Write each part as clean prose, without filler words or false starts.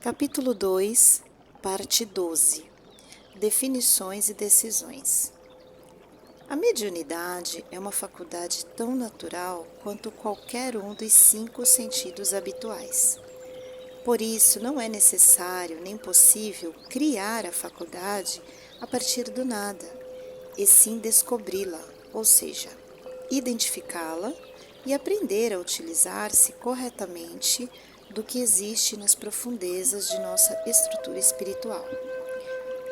Capítulo 2, parte 12. Definições e decisões. A mediunidade é uma faculdade tão natural quanto qualquer um dos 5 sentidos habituais. Por isso, não é necessário nem possível criar a faculdade a partir do nada, e sim descobri-la, ou seja, identificá-la e aprender a utilizar-se corretamente do que existe nas profundezas de nossa estrutura espiritual.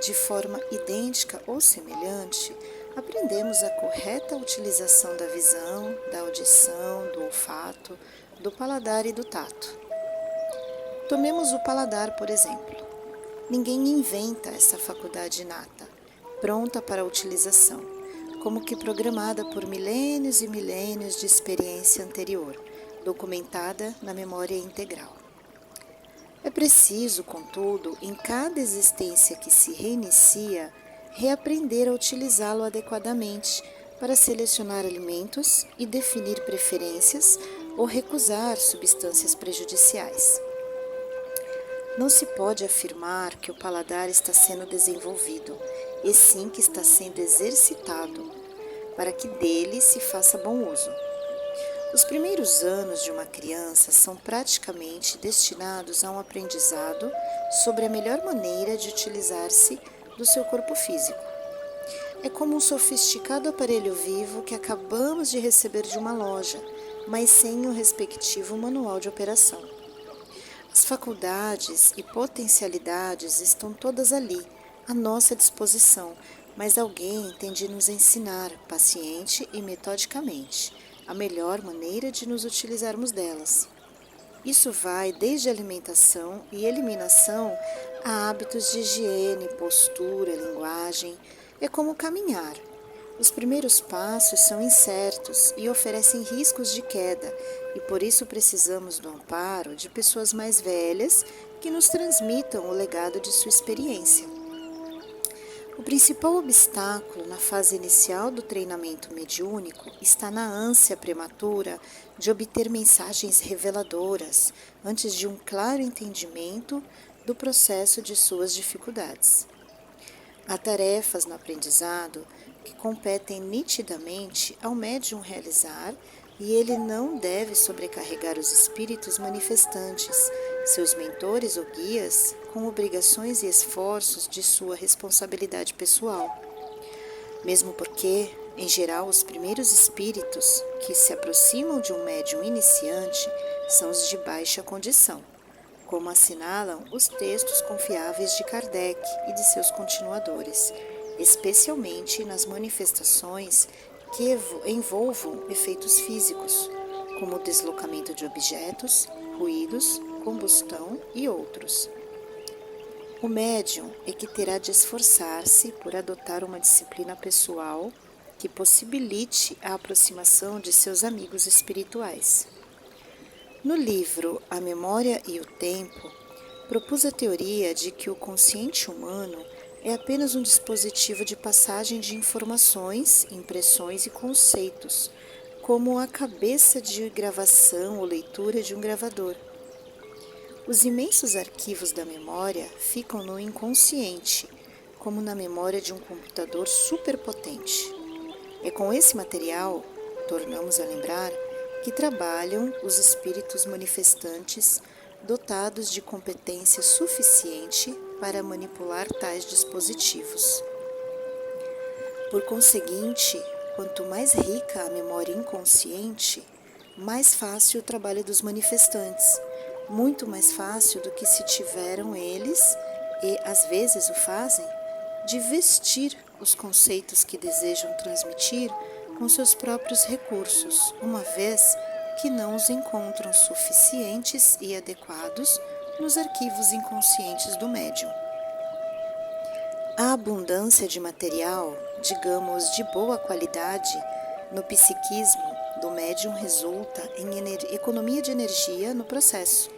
De forma idêntica ou semelhante, aprendemos a correta utilização da visão, da audição, do olfato, do paladar e do tato. Tomemos o paladar, por exemplo. Ninguém inventa essa faculdade inata, pronta para a utilização, como que programada por milênios e milênios de experiência anterior, documentada na memória integral. É preciso, contudo, em cada existência que se reinicia, reaprender a utilizá-lo adequadamente para selecionar alimentos e definir preferências ou recusar substâncias prejudiciais. Não se pode afirmar que o paladar está sendo desenvolvido, e sim que está sendo exercitado, para que dele se faça bom uso. Os primeiros anos de uma criança são praticamente destinados a um aprendizado sobre a melhor maneira de utilizar-se do seu corpo físico. É como um sofisticado aparelho vivo que acabamos de receber de uma loja, mas sem o respectivo manual de operação. As faculdades e potencialidades estão todas ali, à nossa disposição, mas alguém tem de nos ensinar, paciente e metodicamente, a melhor maneira de nos utilizarmos delas. Isso vai desde alimentação e eliminação a hábitos de higiene, postura, linguagem. É como caminhar. Os primeiros passos são incertos e oferecem riscos de queda, e por isso precisamos do amparo de pessoas mais velhas que nos transmitam o legado de sua experiência. O principal obstáculo na fase inicial do treinamento mediúnico está na ânsia prematura de obter mensagens reveladoras antes de um claro entendimento do processo de suas dificuldades. Há tarefas no aprendizado que competem nitidamente ao médium realizar e ele não deve sobrecarregar os espíritos manifestantes, seus mentores ou guias, com obrigações e esforços de sua responsabilidade pessoal. Mesmo porque, em geral, os primeiros espíritos que se aproximam de um médium iniciante são os de baixa condição, como assinalam os textos confiáveis de Kardec e de seus continuadores, especialmente nas manifestações que envolvam efeitos físicos, como o deslocamento de objetos, ruídos, combustão e outros. O médium é que terá de esforçar-se por adotar uma disciplina pessoal que possibilite a aproximação de seus amigos espirituais. No livro A Memória e o Tempo, propus a teoria de que o consciente humano é apenas um dispositivo de passagem de informações, impressões e conceitos, como a cabeça de gravação ou leitura de um gravador. Os imensos arquivos da memória ficam no inconsciente, como na memória de um computador superpotente. É com esse material, tornamos a lembrar, que trabalham os espíritos manifestantes dotados de competência suficiente para manipular tais dispositivos. Por conseguinte, quanto mais rica a memória inconsciente, mais fácil o trabalho dos manifestantes, muito mais fácil do que se tiveram eles, e às vezes o fazem, de vestir os conceitos que desejam transmitir com seus próprios recursos, uma vez que não os encontram suficientes e adequados nos arquivos inconscientes do médium. A abundância de material, digamos de boa qualidade, no psiquismo do médium resulta em economia de energia no processo,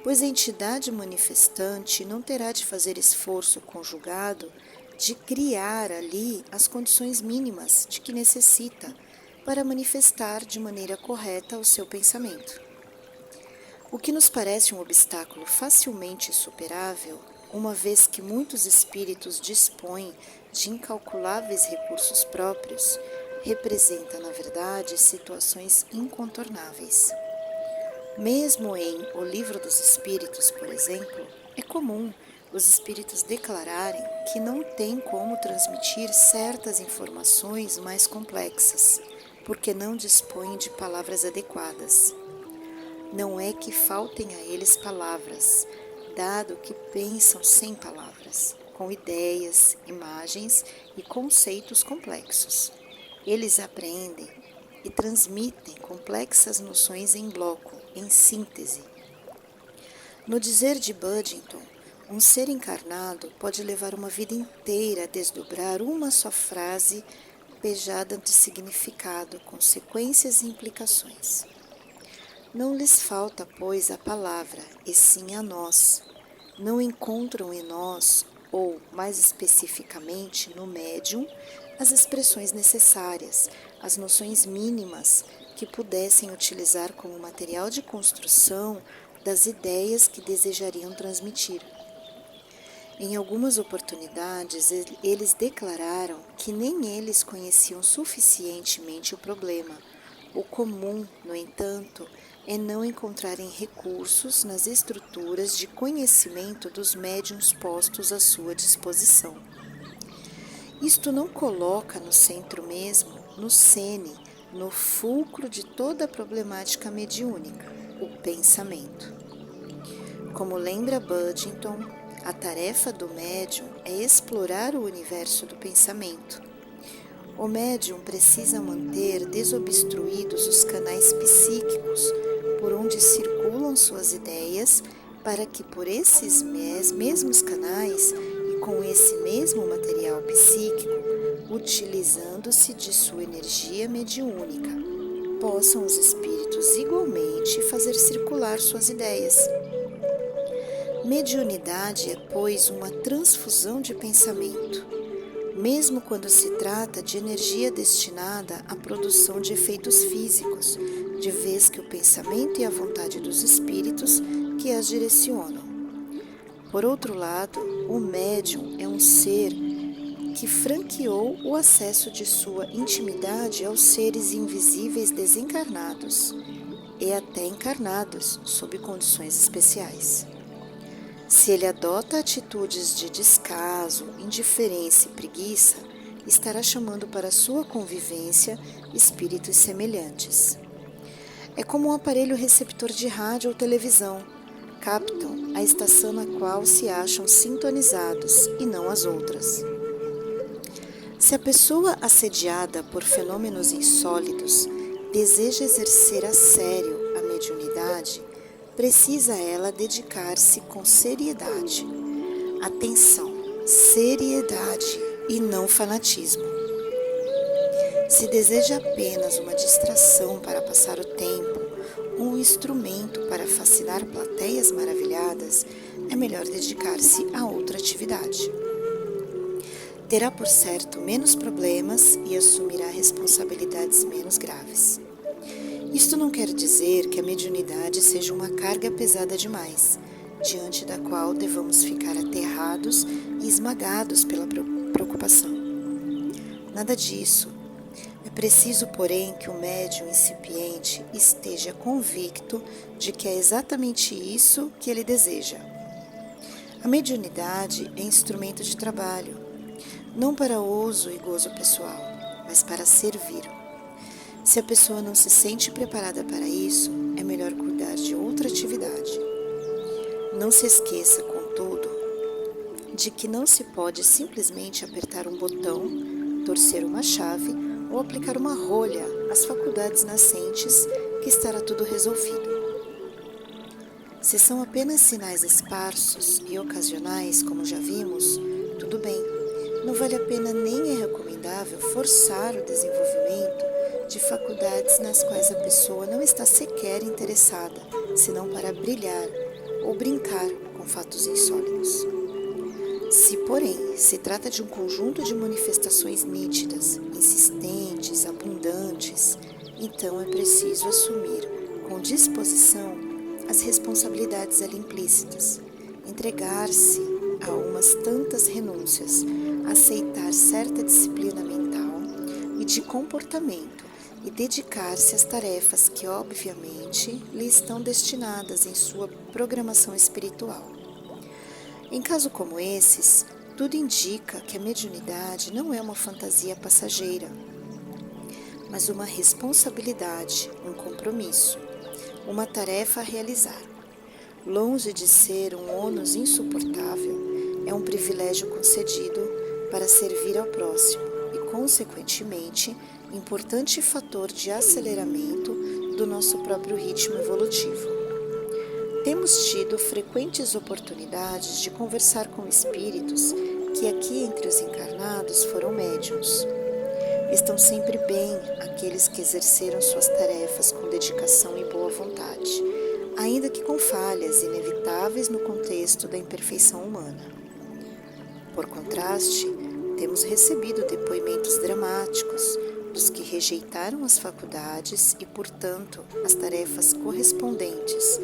pois a entidade manifestante não terá de fazer esforço conjugado de criar ali as condições mínimas de que necessita para manifestar de maneira correta o seu pensamento. O que nos parece um obstáculo facilmente superável, uma vez que muitos espíritos dispõem de incalculáveis recursos próprios, representa, na verdade, situações incontornáveis. Mesmo em O Livro dos Espíritos, por exemplo, é comum os espíritos declararem que não têm como transmitir certas informações mais complexas, porque não dispõem de palavras adequadas. Não é que faltem a eles palavras, dado que pensam sem palavras, com ideias, imagens e conceitos complexos. Eles aprendem e transmitem complexas noções em bloco, em síntese. No dizer de Budington, um ser encarnado pode levar uma vida inteira a desdobrar uma só frase pejada de significado, consequências e implicações. Não lhes falta, pois, a palavra, e sim a nós. Não encontram em nós, ou, mais especificamente, no médium, as expressões necessárias, as noções mínimas que pudessem utilizar como material de construção das ideias que desejariam transmitir. Em algumas oportunidades, eles declararam que nem eles conheciam suficientemente o problema. O comum, no entanto, é não encontrarem recursos nas estruturas de conhecimento dos médiuns postos à sua disposição. Isto não coloca no centro mesmo, no cerne, no fulcro de toda a problemática mediúnica, o pensamento. Como lembra Budington, a tarefa do médium é explorar o universo do pensamento. O médium precisa manter desobstruídos os canais psíquicos por onde circulam suas ideias, para que por esses mesmos canais e com esse mesmo material psíquico, utilizando-se de sua energia mediúnica, possam os espíritos igualmente fazer circular suas ideias. Mediunidade é, pois, uma transfusão de pensamento, mesmo quando se trata de energia destinada à produção de efeitos físicos, de vez que o pensamento e a vontade dos espíritos que as direcionam. Por outro lado, o médium é um ser que franqueou o acesso de sua intimidade aos seres invisíveis desencarnados e até encarnados, sob condições especiais. Se ele adota atitudes de descaso, indiferença e preguiça, estará chamando para sua convivência espíritos semelhantes. É como um aparelho receptor de rádio ou televisão. Captam a estação na qual se acham sintonizados e não as outras. Se a pessoa assediada por fenômenos insólitos deseja exercer a sério a mediunidade, precisa ela dedicar-se com seriedade. Atenção, seriedade e não fanatismo. Se deseja apenas uma distração para passar o tempo, um instrumento para fascinar plateias maravilhadas, é melhor dedicar-se a outra atividade. Terá, por certo, menos problemas e assumirá responsabilidades menos graves. Isto não quer dizer que a mediunidade seja uma carga pesada demais, diante da qual devamos ficar aterrados e esmagados pela preocupação. Nada disso. É preciso, porém, que o médium incipiente esteja convicto de que é exatamente isso que ele deseja. A mediunidade é instrumento de trabalho, não para uso e gozo pessoal, mas para servir. Se a pessoa não se sente preparada para isso, é melhor cuidar de outra atividade. Não se esqueça, contudo, de que não se pode simplesmente apertar um botão, torcer uma chave ou aplicar uma rolha às faculdades nascentes que estará tudo resolvido. Se são apenas sinais esparsos e ocasionais, como já vimos, tudo bem. Não vale a pena nem é recomendável forçar o desenvolvimento de faculdades nas quais a pessoa não está sequer interessada, senão para brilhar ou brincar com fatos insólitos. Se, porém, se trata de um conjunto de manifestações nítidas, insistentes, abundantes, então é preciso assumir com disposição as responsabilidades ali implícitas, entregar-se a umas tantas renúncias, aceitar certa disciplina mental e de comportamento e dedicar-se às tarefas que, obviamente, lhe estão destinadas em sua programação espiritual. Em caso como esses, tudo indica que a mediunidade não é uma fantasia passageira, mas uma responsabilidade, um compromisso, uma tarefa a realizar. Longe de ser um ônus insuportável, é um privilégio concedido para servir ao próximo e, consequentemente, importante fator de aceleramento do nosso próprio ritmo evolutivo. Temos tido frequentes oportunidades de conversar com espíritos que aqui entre os encarnados foram médiuns. Estão sempre bem aqueles que exerceram suas tarefas com dedicação e boa vontade, ainda que com falhas inevitáveis no contexto da imperfeição humana. Por contraste, temos recebido depoimentos dramáticos dos que rejeitaram as faculdades e, portanto, as tarefas correspondentes,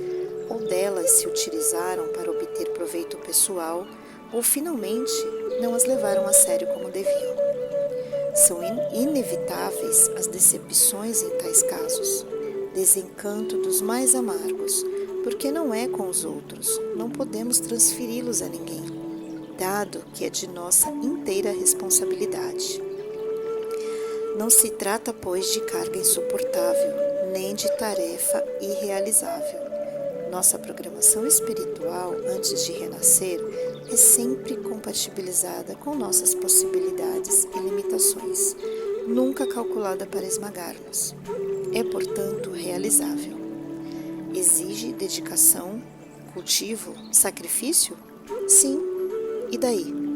ou delas se utilizaram para obter proveito pessoal, ou finalmente não as levaram a sério como deviam. São inevitáveis as decepções em tais casos, desencanto dos mais amargos, porque não é com os outros, não podemos transferi-los a ninguém, dado que é de nossa inteira responsabilidade. Não se trata, pois, de carga insuportável, nem de tarefa irrealizável. Nossa programação espiritual, antes de renascer, é sempre compatibilizada com nossas possibilidades e limitações, nunca calculada para esmagar-nos. É, portanto, realizável. Exige dedicação, cultivo, sacrifício? Sim. E daí?